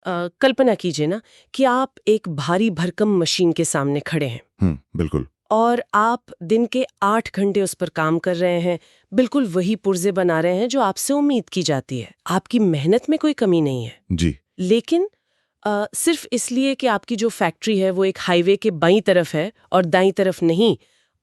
कल्पना कीजिए ना कि आप एक भारी भरकम मशीन के सामने खड़े हैं बिल्कुल। और आप दिन के 8 घंटे उस पर काम कर रहे हैं, बिल्कुल वही पुर्जे बना रहे हैं जो आपसे उम्मीद की जाती है। आपकी मेहनत में कोई कमी नहीं है, जी। लेकिन सिर्फ इसलिए कि आपकी जो फैक्ट्री है वो एक हाईवे के बाईं तरफ है और दाईं तरफ नहीं,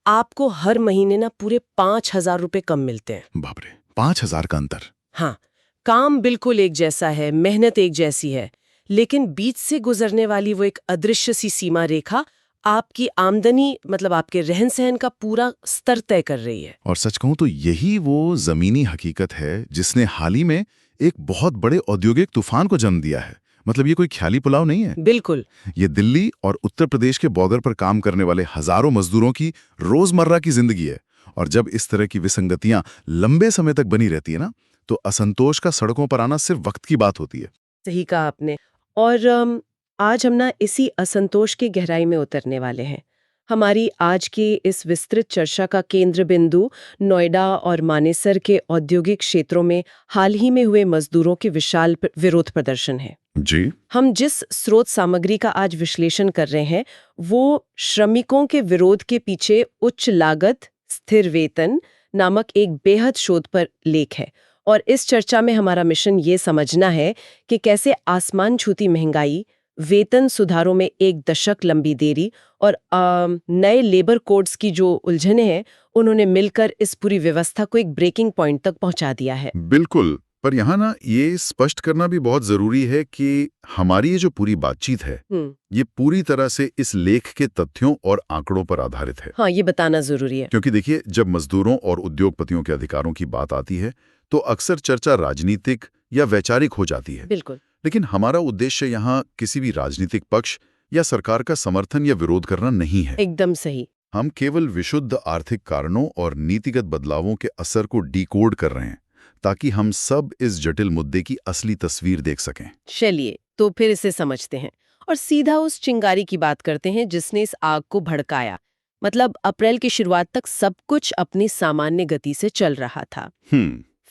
आपको हर महीने ना पूरे 5,000 रुपए कम मिलते हैं। बाप रे, 5,000 का अंतर। हाँ, काम बिल्कुल एक जैसा है, मेहनत एक जैसी है, लेकिन बीच से गुजरने वाली वो एक अदृश्य सी सीमा रेखा आपकी आमदनी मतलब आपके रहन सहन का पूरा स्तर तय कर रही है। और सच कहूं तो यही वो जमीनी हकीकत है जिसने हाल ही में एक बहुत बड़े औद्योगिक तूफान को जन्म दिया है। मतलब ये कोई ख्याली पुलाव नहीं है। बिल्कुल। ये दिल्ली और उत्तर प्रदेश के बॉर्डर पर काम करने वाले हजारों मजदूरों की रोजमर्रा की जिंदगी है। और जब इस तरह की विसंगतियां लंबे समय तक बनी रहती है ना, तो असंतोष का सड़कों पर आना सिर्फ वक्त की बात होती है। सही कहा आपने। और आज हम ना इसी असंतोष की गहराई में उतरने वाले हैं। हमारी आज की इस विस्तृत चर्चा का केंद्र बिंदु नोएडा और मानेसर के औद्योगिक क्षेत्रों में हाल ही में हुए मजदूरों के विशाल विरोध प्रदर्शन है। जी। हम जिस स्रोत सामग्री का आज विश्लेषण कर रहे हैं, वो श्रमिकों के विरोध के पीछे उच्च लागत, स्थिर वेतन नामक एक बेहद शोध पर लेख है। और इस चर्चा में हमारा मिशन ये समझना है कि कैसे आसमान छूती महंगाई, वेतन सुधारों में एक दशक लंबी देरी और नए लेबर कोड्स की जो उलझनें हैं, उन्होंने मिलकर इस पूरी व्यवस्था को एक ब्रेकिंग पॉइंट तक पहुंचा दिया है। बिल्कुल। पर यहाँ ना ये स्पष्ट करना भी बहुत जरूरी है कि हमारी ये जो पूरी बातचीत है, ये पूरी तरह से इस लेख के तथ्यों और आंकड़ों पर आधारित है। हाँ, ये बताना जरूरी है। क्योंकि देखिए, जब मजदूरों और उद्योगपतियों के अधिकारों की बात आती है, तो अक्सर चर्चा राजनीतिक या वैचारिक हो जाती है। बिल्कुल। लेकिन हमारा उद्देश्य यहाँ किसी भी राजनीतिक पक्ष या सरकार का समर्थन या विरोध करना नहीं है। एकदम सही। हम केवल विशुद्ध आर्थिक कारणों और नीतिगत बदलावों के असर को डिकोड कर रहे हैं, ताकि हम सब इस जटिल मुद्दे की असली तस्वीर देख सकें। चलिए, तो फिर इसे समझते हैं और सीधा उस चिंगारी की बात करते हैं जिसने इस आग को भड़काया। मतलब अप्रैल की शुरुआत तक सब कुछ अपनी सामान्य गति से चल रहा था।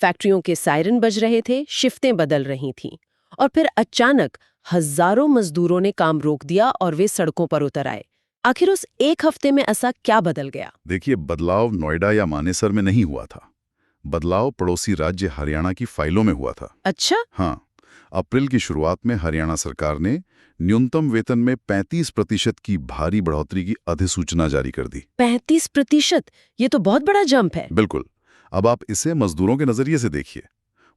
फैक्ट्रियों के सायरन बज रहे थे, शिफ्टें बदल रही थीं, और फिर अचानक हजारों मजदूरों ने काम रोक दिया और वे सड़कों पर उतर आए। आखिर उस एक हफ्ते में ऐसा क्या बदल गया? देखिए, बदलाव नोएडा या मानेसर में नहीं हुआ था। बदलाव पड़ोसी राज्य हरियाणा की फाइलों में हुआ था। अच्छा। हाँ, अप्रैल की शुरुआत में हरियाणा सरकार ने न्यूनतम वेतन में 35% की भारी बढ़ोतरी की अधिसूचना जारी कर दी। 35%? ये तो बहुत बड़ा जंप है। बिल्कुल। अब आप इसे मजदूरों के नजरिए से देखिए।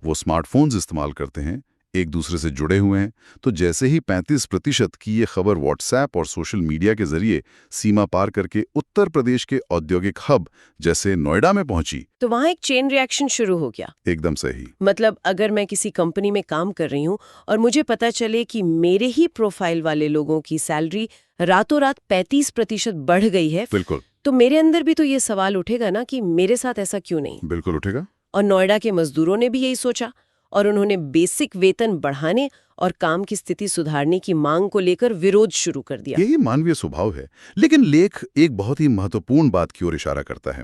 वो स्मार्टफोन्स इस्तेमाल करते हैं, एक दूसरे से जुड़े हुए हैं, तो जैसे ही 35% की ये खबर व्हाट्सएप और सोशल मीडिया के जरिए सीमा पार करके उत्तर प्रदेश के औद्योगिक हब जैसे नोएडा में पहुंची, तो वहां एक चेन रिएक्शन शुरू हो गया। एकदम सही। मतलब अगर मैं किसी कंपनी में काम कर रही हूँ और मुझे पता चले कि मेरे ही प्रोफाइल वाले लोगों की सैलरी रातों रात 35% बढ़ गई है, बिल्कुल। तो मेरे अंदर भी तो ये सवाल उठेगा ना कि मेरे साथ ऐसा क्यों नहीं। बिल्कुल उठेगा। और नोएडा के मजदूरों ने भी यही सोचा और उन्होंने बेसिक वेतन बढ़ाने और काम की स्थिति सुधारने की मांग को लेकर विरोध शुरू कर दिया। यही मानवीय स्वभाव है। लेकिन लेख एक बहुत ही महत्वपूर्ण बात की ओर इशारा करता है।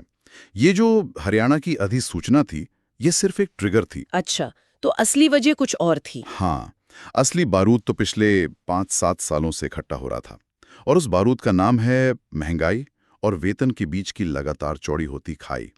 ये जो हरियाणा की अधिसूचना थी, ये सिर्फ एक ट्रिगर थी। अच्छा, तो असली वजह कुछ और थी। हाँ, असली बारूद तो पिछले 5-7 सालों से इकट्ठा हो रहा था, और उस बारूद का नाम है महंगाई और वेतन के बीच की लगातार चौड़ी होती खाई।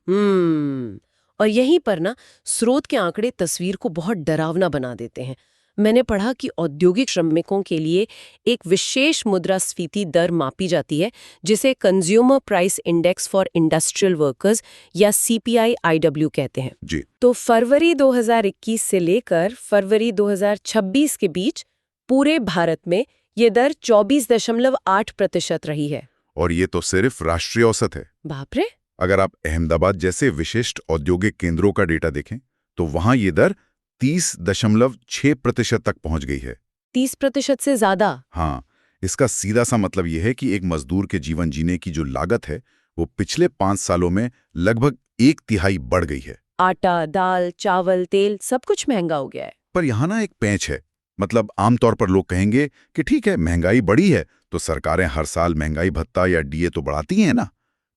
और यहीं पर ना स्रोत के आंकड़े तस्वीर को बहुत डरावना बना देते हैं। मैंने पढ़ा कि औद्योगिक श्रमिकों के लिए एक विशेष मुद्रास्फीति दर मापी जाती है, जिसे consumer price index for industrial workers या CPI-IW कहते हैं। जी। तो फरवरी 2021 से लेकर फरवरी 2026 के बीच पूरे भारत में ये दर 24.8% रही है। और ये तो सिर्फ राष्ट्रीय औसत है। बाप रे। अगर आप अहमदाबाद जैसे विशिष्ट औद्योगिक केंद्रों का डेटा देखें, तो वहां ये दर 30.6% तक पहुंच गई है। 30% से ज्यादा? हाँ, इसका सीधा सा मतलब यह है कि एक मजदूर के जीवन जीने की जो लागत है, वो पिछले 5 सालों में लगभग 1/3 बढ़ गई है। आटा, दाल, चावल, तेल सब कुछ महंगा हो गया है। पर यहाँ ना एक पेंच है। मतलब आमतौर पर लोग कहेंगे कि ठीक है, महंगाई बढ़ी है तो सरकारें हर साल महंगाई भत्ता या DA तो बढ़ाती हैं ना,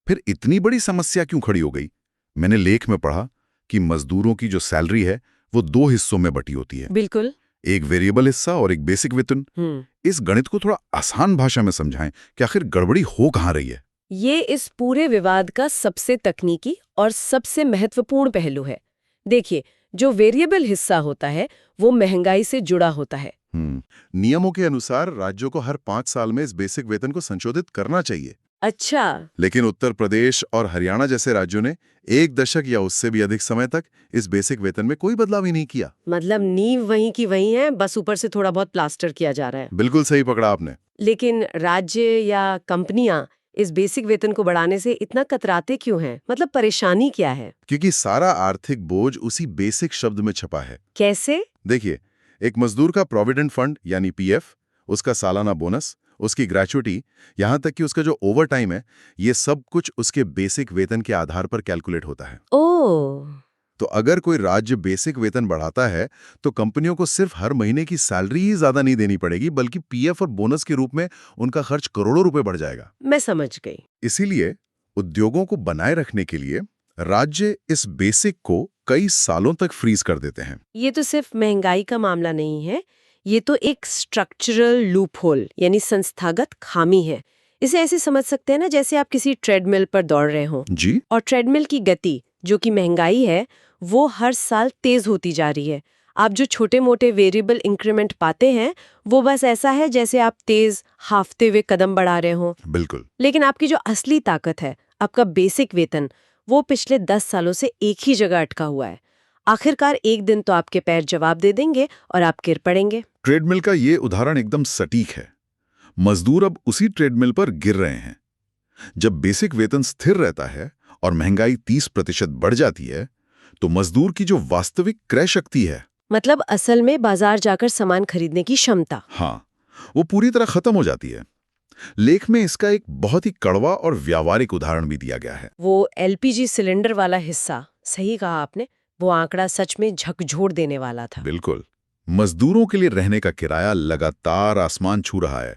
फिर इतनी बड़ी समस्या क्यों खड़ी हो गई? मैंने लेख में पढ़ा कि मजदूरों की जो सैलरी है वो 2 हिस्सों में बटी होती है। बिल्कुल। एक वेरिएबल हिस्सा और एक बेसिक वेतन। इस गणित को थोड़ा आसान भाषा में समझाएं कि आखिर गड़बड़ी हो कहाँ रही है। ये इस पूरे विवाद का सबसे तकनीकी और सबसे महत्वपूर्ण पहलू है। देखिए, जो वेरिएबल हिस्सा होता है वो महंगाई से जुड़ा होता है। नियमों के अनुसार राज्यों को हर 5 साल में इस बेसिक वेतन को संशोधित करना चाहिए। अच्छा। लेकिन उत्तर प्रदेश और हरियाणा जैसे राज्यों ने 1 दशक या उससे भी अधिक समय तक इस बेसिक वेतन में कोई बदलाव ही नहीं किया। मतलब नींव वहीं की वहीं है, बस ऊपर से थोड़ा बहुत प्लास्टर किया जा रहा है। बिल्कुल सही पकड़ा आपने। लेकिन राज्य या कंपनियां इस बेसिक वेतन को बढ़ाने से इतना कतराते क्यों हैं? मतलब परेशानी क्या है? क्योंकि सारा आर्थिक बोझ उसी बेसिक शब्द में छपा है। कैसे? देखिए, एक मजदूर का प्रोविडेंट फंड यानी पीएफ, उसका सालाना बोनस, उसकी ग्रेचुइटी, यहाँ तक कि उसका जो ओवर टाइम है, ये सब कुछ उसके बेसिक वेतन के आधार पर कैलकुलेट होता है। ओह। तो अगर कोई राज्य बेसिक वेतन बढ़ाता है तो कंपनियों को सिर्फ हर महीने की सैलरी ही ज्यादा नहीं देनी पड़ेगी, बल्कि पीएफ और बोनस के रूप में उनका खर्च करोड़ों रुपए बढ़ जाएगा। मैं समझ गई। इसीलिए उद्योगों को बनाए रखने के लिए राज्य इस बेसिक को कई सालों तक फ्रीज कर देते हैं। ये तो सिर्फ महंगाई का मामला नहीं है, ये तो एक स्ट्रक्चरल लूपहोल यानी संस्थागत खामी है। इसे ऐसे समझ सकते हैं ना, जैसे आप किसी ट्रेडमिल पर दौड़ रहे हो जी। और ट्रेडमिल की गति जो कि महंगाई है वो हर साल तेज होती जा रही है। आप जो छोटे मोटे वेरिएबल इंक्रीमेंट पाते हैं वो बस ऐसा है जैसे आप तेज हाफते हुए कदम बढ़ा रहे हो। बिल्कुल। लेकिन आपकी जो असली ताकत है, आपका बेसिक वेतन, वो पिछले 10 सालों से एक ही जगह अटका हुआ है। आखिरकार एक दिन तो आपके पैर जवाब दे देंगे और आप गिर पड़ेंगे। ट्रेडमिल का ये उदाहरण एकदम सटीक है। मजदूर अब उसी ट्रेडमिल पर गिर रहे हैं। जब बेसिक वेतन स्थिर रहता है और महंगाई 30% बढ़ जाती है तो मजदूर की जो वास्तविक क्रय शक्ति है, मतलब असल में बाजार जाकर सामान खरीदने की क्षमता, हाँ, वो पूरी तरह खत्म हो जाती है। लेख में इसका एक बहुत ही कड़वा और व्यावहारिक उदाहरण भी दिया गया है। वो एलपीजी सिलेंडर वाला हिस्सा, सही कहा आपने, वो आंकड़ा सच में झकझोर देने वाला था। बिल्कुल। मजदूरों के लिए रहने का किराया लगातार आसमान छू रहा है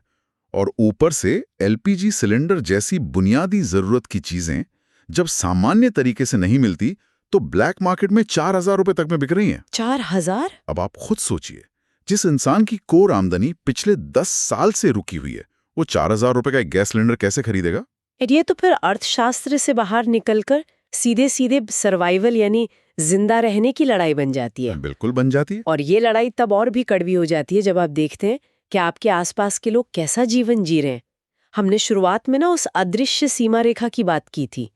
और ऊपर से एलपीजी सिलेंडर जैसी बुनियादी जरूरत की चीजें जब सामान्य तरीके से नहीं मिलती तो ब्लैक मार्केट में 4,000 रुपए तक में बिक रही हैं। 4,000? अब आप खुद सोचिए, जिस इंसान की कोर आमदनी पिछले 10 साल से रुकी हुई है, वो 4,000 रुपए का एक गैस सिलेंडर कैसे खरीदेगा? ये तो फिर अर्थशास्त्र से बाहर निकलकर सीधे सीधे सर्वाइवल यानी जिंदा रहने की लड़ाई बन जाती है। बिल्कुल बन जाती है। और ये लड़ाई तब और भी कड़वी हो जाती है जब आप देखते हैं कि आपके आसपास के लोग कैसा जीवन जी रहे हैं। हमने शुरुआत में ना उस अदृश्य सीमा रेखा की बात की थी।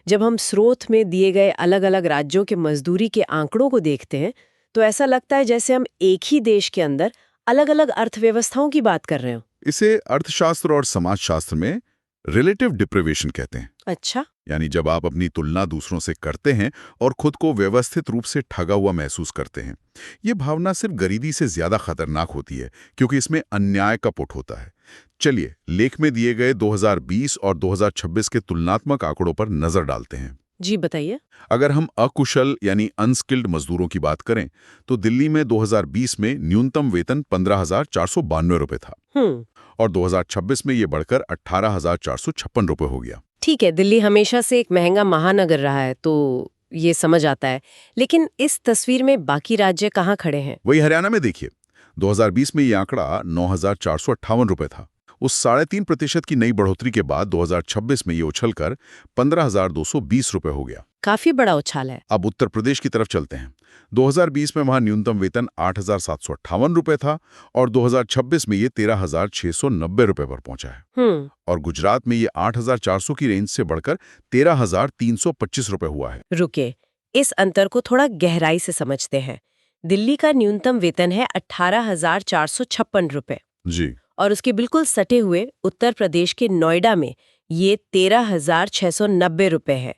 जब हम स्रोत में दिए गए अलग अलग राज्यों के मजदूरी के आंकड़ों को देखते हैं तो ऐसा लगता है जैसे हम एक ही देश के अंदर अलग अलग अर्थव्यवस्थाओं की बात कर रहे हो। इसे अर्थशास्त्र और समाजशास्त्र में रिलेटिव डिप्रिवेशन कहते हैं। अच्छा। यानी जब आप अपनी तुलना दूसरों से करते हैं और खुद को व्यवस्थित रूप से ठगा हुआ महसूस करते हैं। ये भावना सिर्फ गरीबी से ज्यादा खतरनाक होती है क्योंकि इसमें अन्याय का पुट होता है। चलिए लेख में दिए गए 2020 और 2026 के तुलनात्मक आंकड़ों पर नजर डालते हैं। जी बताइए। अगर हम अकुशल यानी अनस्किल्ड मजदूरों की बात करें तो दिल्ली में 2020 में न्यूनतम वेतन 15,492 रुपए था और 2026 में ये बढ़कर 18,456 रुपए हो गया। ठीक है, दिल्ली हमेशा से एक महंगा महानगर रहा है तो ये समझ आता है, लेकिन इस तस्वीर में बाकी राज्य कहाँ खड़े हैं? वही हरियाणा में देखिए, 2020 में ये आंकड़ा 9,458 रुपए था। उस 3.5% की नई बढ़ोतरी के बाद 2026 में ये उछलकर 15,220 रुपए हो गया। काफी बड़ा उछाल है। अब उत्तर प्रदेश की तरफ चलते हैं। 2020 में वहां न्यूनतम वेतन 8,758 रुपए था और 2026 में ये 13,690 रुपए पर पहुंचा है। और गुजरात में ये 8,400 की रेंज से बढ़कर 13,325 रुपए हुआ है। रुके, इस अंतर को थोड़ा गहराई से समझते हैं। दिल्ली का न्यूनतम वेतन है 18,456 रुपए जी। और उसके बिल्कुल सटे हुए उत्तर प्रदेश के नोएडा में ये 13,690 रुपए है।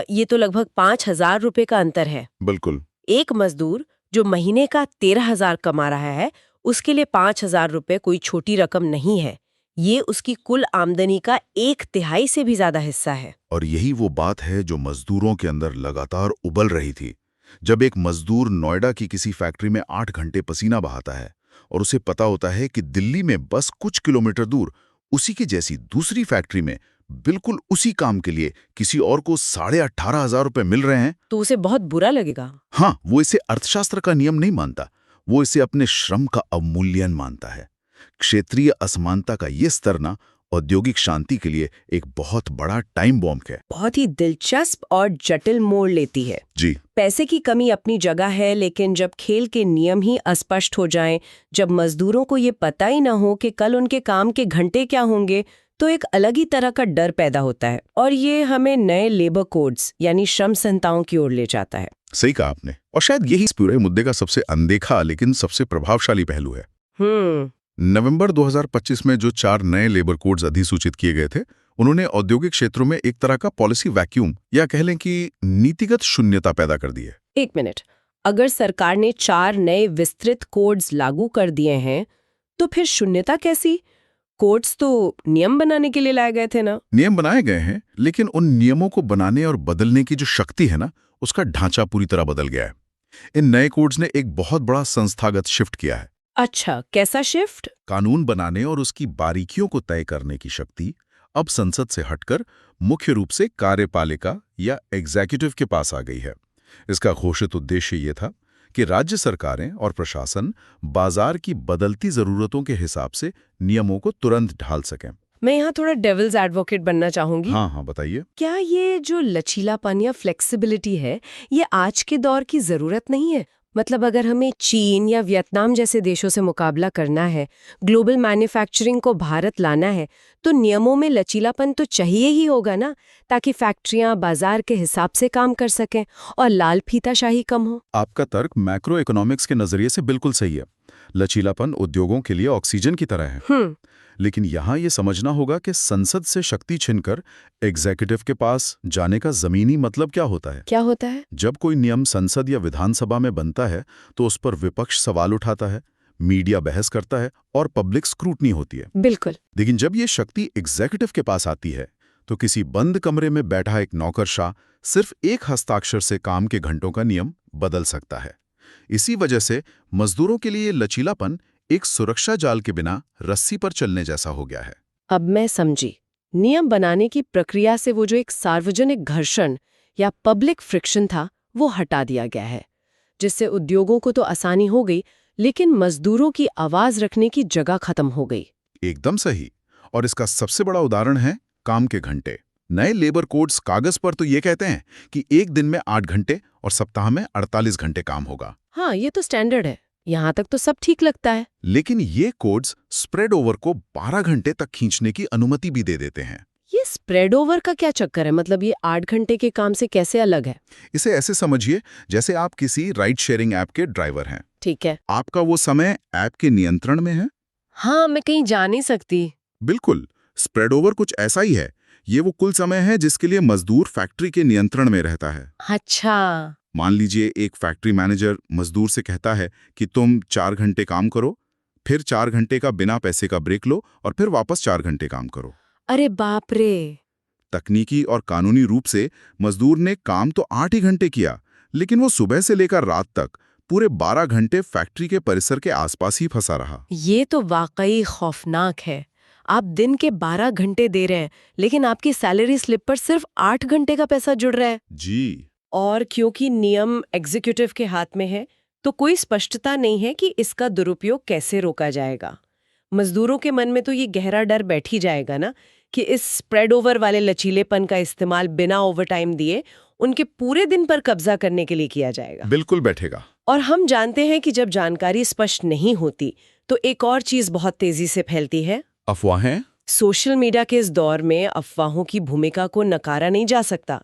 ये तो लगभग 5,000 रुपए का अंतर है। बिल्कुल। एक मजदूर जो महीने का 13,000 कमा रहा है उसके लिए 5,000 रुपए कोई छोटी रकम नहीं है। ये उसकी कुल आमदनी का 1/3 से भी ज्यादा हिस्सा है। और यही वो बात है जो मजदूरों के अंदर लगातार उबल रही थी। जब एक मजदूर नोएडा की किसी फैक्ट्री में 8 घंटे पसीना बहाता है और उसे पता होता है कि दिल्ली में बस कुछ किलोमीटर दूर उसी की जैसी दूसरी फैक्ट्री में बिल्कुल उसी काम के लिए किसी और को 18,500 रुपए मिल रहे हैं, तो उसे बहुत बुरा लगेगा। हाँ, वो इसे अर्थशास्त्र का नियम नहीं मानता, वो इसे अपने श्रम का अवमूल्यन मानता है। क्षेत्रीय असमानता का ये स्तर ना औद्योगिक शांति के लिए एक बहुत बड़ा टाइम बॉम्ब है। बहुत ही दिलचस्प और जटिल मोड़ लेती है। जी, पैसे की कमी अपनी जगह है, लेकिन जब खेल के नियम ही अस्पष्ट हो जाएं, जब मजदूरों को ये पता ही ना हो कि कल उनके काम के घंटे क्या होंगे, तो एक अलग ही तरह का डर पैदा होता है। और ये हमें नए लेबर कोड्स यानी श्रम संहिताओं की ओर ले जाता है। सही कहा आपने। और शायद यही इस पूरे मुद्दे का सबसे अनदेखा लेकिन सबसे प्रभावशाली पहलू है। नवंबर 2025 में जो 4 नए लेबर कोड्स अधिसूचित किए गए थे, उन्होंने औद्योगिक क्षेत्रों में एक तरह का पॉलिसी वैक्यूम या कह लें कि नीतिगत शून्यता पैदा कर दी है। एक मिनट, अगर सरकार ने 4 नए विस्तृत कोड्स लागू कर दिए हैं, तो फिर शून्यता कैसी? कोड्स तो नियम बनाने के लिए लाए गए थे ना? नियम बनाए गए हैं, लेकिन उन नियमों को बनाने और बदलने की जो शक्ति है ना, उसका ढांचा पूरी तरह बदल गया है। इन नए कोड्स ने एक बहुत बड़ा संस्थागत शिफ्ट किया है। अच्छा, कैसा शिफ्ट? कानून बनाने और उसकी बारीकियों को तय करने की शक्ति अब संसद से हटकर मुख्य रूप से कार्यपालिका या एग्जीक्यूटिव के पास आ गई है। इसका घोषित उद्देश्य ये था कि राज्य सरकारें और प्रशासन बाजार की बदलती जरूरतों के हिसाब से नियमों को तुरंत ढाल सकें। मैं यहाँ थोड़ा डेविल्स एडवोकेट बनना चाहूंगी। हाँ, बताइए। क्या ये जो लचीलापन या फ्लेक्सिबिलिटी है, ये आज के दौर की जरूरत नहीं है? मतलब अगर हमें चीन या वियतनाम जैसे देशों से मुकाबला करना है, ग्लोबल मैन्युफैक्चरिंग को भारत लाना है, तो नियमों में लचीलापन तो चाहिए ही होगा ना, ताकि फैक्ट्रियां बाजार के हिसाब से काम कर सकें और लाल फीताशाही कम हो। आपका तर्क मैक्रो इकोनॉमिक्स के नजरिए से बिल्कुल सही है। लचीलापन उद्योगों के लिए ऑक्सीजन की तरह है। लेकिन यहाँ ये समझना होगा कि संसद से शक्ति छीनकर एग्जीक्यूटिव के पास जाने का जमीनी मतलब क्या होता है। क्या होता है? जब कोई नियम संसद या विधानसभा में बनता है तो उस पर विपक्ष सवाल उठाता है, मीडिया बहस करता है और पब्लिक स्क्रूटनी होती है। बिल्कुल। लेकिन जब ये शक्ति एग्जीक्यूटिव के पास आती है तो किसी बंद कमरे में बैठा एक नौकरशाह सिर्फ एक हस्ताक्षर से काम के घंटों का नियम बदल सकता है। इसी वजह से मजदूरों के लिए लचीलापन एक सुरक्षा जाल के बिना रस्सी पर चलने जैसा हो गया है। अब मैं समझी। नियम बनाने की प्रक्रिया से वो जो एक सार्वजनिक घर्षण या पब्लिक फ्रिक्शन था, वो हटा दिया गया है, जिससे उद्योगों को तो आसानी हो गई, लेकिन मजदूरों की आवाज रखने की जगह खत्म हो गई। एकदम सही। और इसका सबसे बड़ा उदाहरण है काम के घंटे। नए लेबर कोड्स कागज पर तो ये कहते हैं कि एक दिन में 8 घंटे और सप्ताह में 48 घंटे काम होगा। हाँ, ये तो स्टैंडर्ड है। यहाँ तक तो सब ठीक लगता है। लेकिन ये कोड्स स्प्रेड ओवर को 12 घंटे तक खींचने की अनुमति भी दे देते हैं। ये स्प्रेड ओवर का क्या चक्कर है? मतलब ये 8 घंटे के काम से कैसे अलग है? इसे ऐसे समझिए जैसे आप किसी राइड शेयरिंग ऐप के ड्राइवर हैं। ठीक है। आपका वो समय ऐप के नियंत्रण में है। हाँ, मैं कहीं जा नहीं सकती। बिल्कुल। स्प्रेड ओवर कुछ ऐसा ही है। ये वो कुल समय है जिसके लिए मजदूर फैक्ट्री के नियंत्रण में रहता है। अच्छा। मान लीजिए एक फैक्ट्री मैनेजर मजदूर से कहता है कि तुम 4 घंटे काम करो, फिर 4 घंटे का बिना पैसे का ब्रेक लो और फिर वापस 4 घंटे काम करो। अरे बाप रे। तकनीकी और कानूनी रूप से मजदूर ने काम तो 8 ही घंटे किया, लेकिन वो सुबह से लेकर रात तक पूरे 12 घंटे फैक्ट्री के परिसर के आसपास ही फंसा रहा। ये तो वाकई खौफनाक है। आप दिन के 12 घंटे दे रहे हैं, लेकिन आपकी सैलरी स्लिप पर सिर्फ 8 घंटे का पैसा जुड़ रहा है। जी। और क्योंकि नियम एग्जीक्यूटिव के हाथ में है, तो कोई स्पष्टता नहीं है कि इसका दुरुपयोग कैसे रोका जाएगा। मजदूरों के मन में तो ये गहरा डर बैठ ही जाएगा ना कि इस स्प्रेड ओवर वाले लचीलेपन का इस्तेमाल बिना ओवरटाइम दिए उनके पूरे दिन पर कब्जा करने के लिए किया जाएगा। बिल्कुल बैठेगा। और हम जानते हैं कि जब जानकारी स्पष्ट नहीं होती तो एक और चीज बहुत तेजी से फैलती है, अफवाहें। सोशल मीडिया के इस दौर में अफवाहों की भूमिका को नकारा नहीं जा सकता।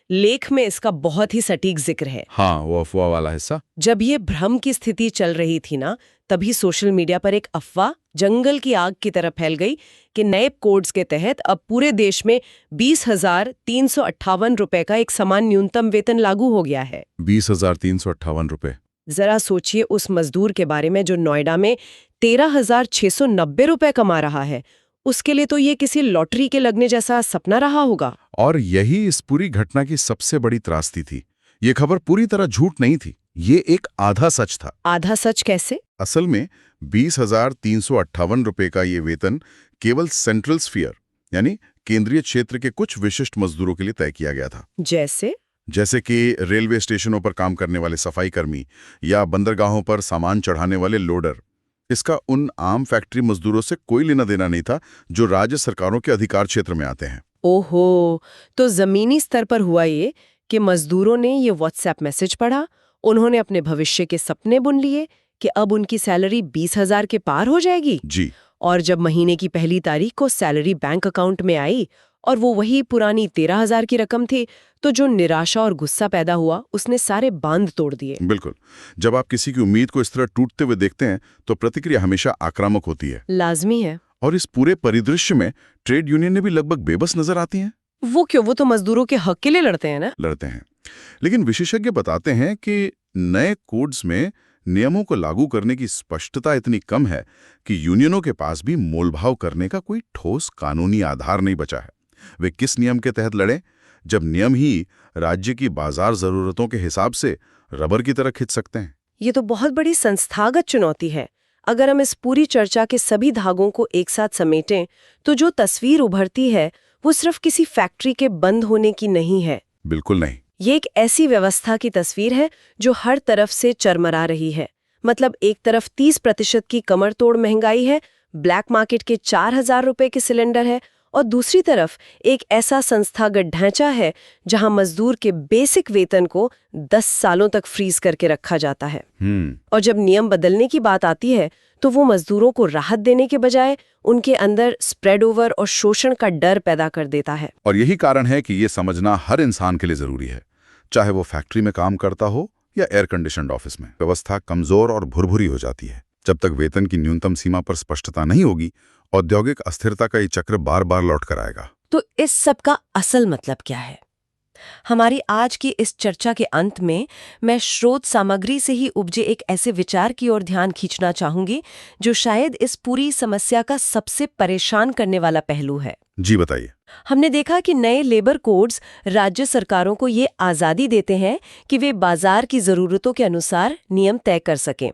लेख में इसका बहुत ही सटीक जिक्र है। हाँ, वो अफवाह वाला हिस्सा। जब ये भ्रम की स्थिति चल रही थी ना, तभी सोशल मीडिया पर एक अफवाह जंगल की आग की तरह फैल गई कि नए कोड्स के तहत अब पूरे देश में 20,358 रुपए का एक समान न्यूनतम वेतन लागू हो गया है। 20,358 रुपए। जरा सोचिए उस मजदूर के बारे में जो नोएडा में 13,690 रुपए कमा रहा है। उसके लिए तो ये किसी लॉटरी के लगने जैसा सपना रहा होगा। और यही इस पूरी घटना की सबसे बड़ी त्रासदी थी। ये खबर पूरी तरह झूठ नहीं थी, ये एक आधा सच था। आधा सच कैसे? असल में 20,358 रुपए का ये वेतन केवल सेंट्रल स्फीयर यानी केंद्रीय क्षेत्र के कुछ विशिष्ट मजदूरों के लिए तय किया गया था। जैसे? जैसे कि रेलवे स्टेशनों पर काम करने वाले सफाई कर्मी या बंदरगाहों पर सामान चढ़ाने वाले लोडर। इसका उन आम फैक्ट्री मजदूरों से कोई लेना देना नहीं था जो राज्य सरकारों के अधिकार क्षेत्र में आते हैं। ओहो, तो जमीनी स्तर पर हुआ ये कि मजदूरों ने ये व्हाट्सएप मैसेज पढ़ा, उन्होंने अपने भविष्य के सपने बुन लिए कि अब उनकी सैलरी 20,000 के पार हो जाएगी। जी। और जब महीने की पहली तारीख को सैलरी बैंक अकाउंट में आई और वो वही पुरानी 13,000 की रकम थी, तो जो निराशा और गुस्सा पैदा हुआ उसने सारे बांध तोड़ दिए। बिल्कुल। जब आप किसी की उम्मीद को इस तरह टूटते हुए देखते हैं तो प्रतिक्रिया हमेशा आक्रामक होती है। लाजमी है। और इस पूरे परिदृश्य में ट्रेड यूनियन ने भी लगभग बेबस नजर आती हैं। वो क्यों? वो तो मजदूरों के हक के लिए लड़ते हैं ना। लड़ते हैं, लेकिन विशेषज्ञ बताते हैं कि नए कोड्स में नियमों को लागू करने की स्पष्टता इतनी कम है कि यूनियनों के पास भी मोलभाव करने का कोई ठोस कानूनी आधार नहीं बचा है। वे किस नियम के तहत लड़ें, जब नियम ही राज्य की बाजार जरूरतों के हिसाब से रबर की तरह खिंच सकते हैं? ये तो बहुत बड़ी संस्थागत चुनौती है। अगर हम इस पूरी चर्चा के सभी धागों को एक साथ समेटें तो जो तस्वीर उभरती है वो सिर्फ किसी फैक्ट्री के बंद होने की नहीं है। बिल्कुल नहीं। ये एक ऐसी व्यवस्था की तस्वीर है जो हर तरफ से चरमरा रही है। मतलब एक तरफ 30% की कमर तोड़ महंगाई है, ब्लैक मार्केट के 4,000 रुपए के सिलेंडर है, और दूसरी तरफ एक ऐसा संस्थागत ढांचा है जहां मजदूर के बेसिक वेतन को 10 सालों तक फ्रीज करके रखा जाता है। और जब नियम बदलने की बात आती है तो वो मजदूरों को राहत देने के बजाय उनके अंदर स्प्रेड ओवर और शोषण का डर पैदा कर देता है। और यही कारण है कि ये समझना हर इंसान के लिए जरूरी है, चाहे वो फैक्ट्री में काम करता हो या एयर कंडीशनड ऑफिस में। व्यवस्था कमजोर और भुरभुरी हो जाती है। जब तक वेतन की न्यूनतम सीमा पर स्पष्टता नहीं होगी, औद्योगिक अस्थिरता का ये चक्र बार बार लौट कर आएगा। तो इस सब का असल मतलब क्या है? हमारी आज की इस चर्चा के अंत में मैं स्रोत सामग्री से ही उपजे एक ऐसे विचार की ओर ध्यान खींचना चाहूंगी जो शायद इस पूरी समस्या का सबसे परेशान करने वाला पहलू है। जी बताइए। हमने देखा कि नए लेबर कोड्स राज्य सरकारों को ये आज़ादी देते हैं कि वे बाजार की ज़रूरतों के अनुसार नियम तय कर सकें।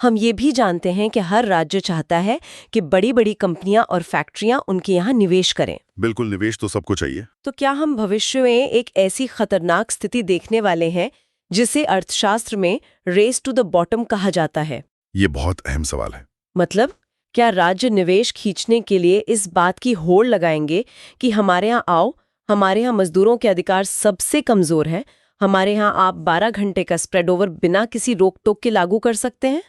हम ये भी जानते हैं कि हर राज्य चाहता है कि बड़ी बड़ी कंपनियां और फैक्ट्रियां उनके यहाँ निवेश करें। बिल्कुल, निवेश तो सबको चाहिए। तो क्या हम भविष्य में एक ऐसी खतरनाक स्थिति देखने वाले हैं जिसे अर्थशास्त्र में रेस टू द बॉटम कहा जाता है? ये बहुत अहम सवाल है। मतलब क्या राज्य निवेश खींचने के लिए इस बात की होड़ लगाएंगे कि हमारे यहाँ आओ, हमारे यहाँ मजदूरों के अधिकार सबसे कमजोर हैं, हमारे यहाँ आप 12 घंटे का स्प्रेड ओवर बिना किसी रोक टोक के लागू कर सकते हैं?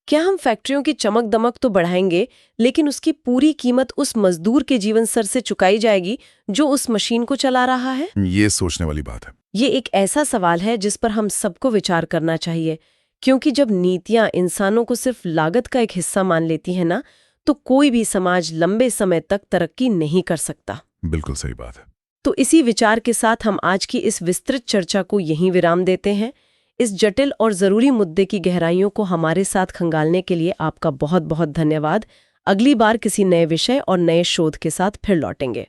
क्या हम फैक्ट्रियों की चमक दमक तो बढ़ाएंगे, लेकिन उसकी पूरी कीमत उस मजदूर के जीवन स्तर से चुकाई जाएगी जो उस मशीन को चला रहा है? ये सोचने वाली बात है। ये एक ऐसा सवाल है जिस पर हम सबको विचार करना चाहिए, क्योंकि जब नीतियां इंसानों को सिर्फ लागत का एक हिस्सा मान लेती है ना, तो कोई भी समाज लंबे समय तक तरक्की नहीं कर सकता। बिल्कुल सही बात है। तो इसी विचार के साथ हम आज की इस विस्तृत चर्चा को यहीं विराम देते हैं। इस जटिल और जरूरी मुद्दे की गहराइयों को हमारे साथ खंगालने के लिए आपका बहुत बहुत धन्यवाद। अगली बार किसी नए विषय और नए शोध के साथ फिर लौटेंगे।